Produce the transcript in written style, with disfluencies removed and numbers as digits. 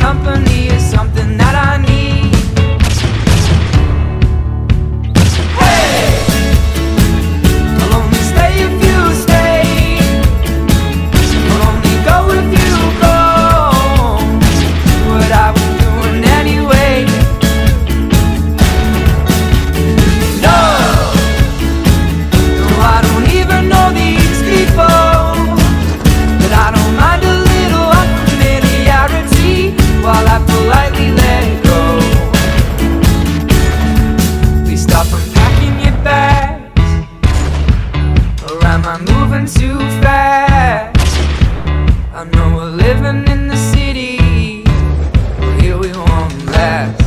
company is something that I need. Hey, I'll only stay if you stay. I'll only go if you go. What I was doing anyway. No, no, I don't even know these people, but I don't mind a little unfamiliarity while I politely let it go. Please stop unpacking your bags, or am I moving too fast? I know we're living in the city, but here we won't last.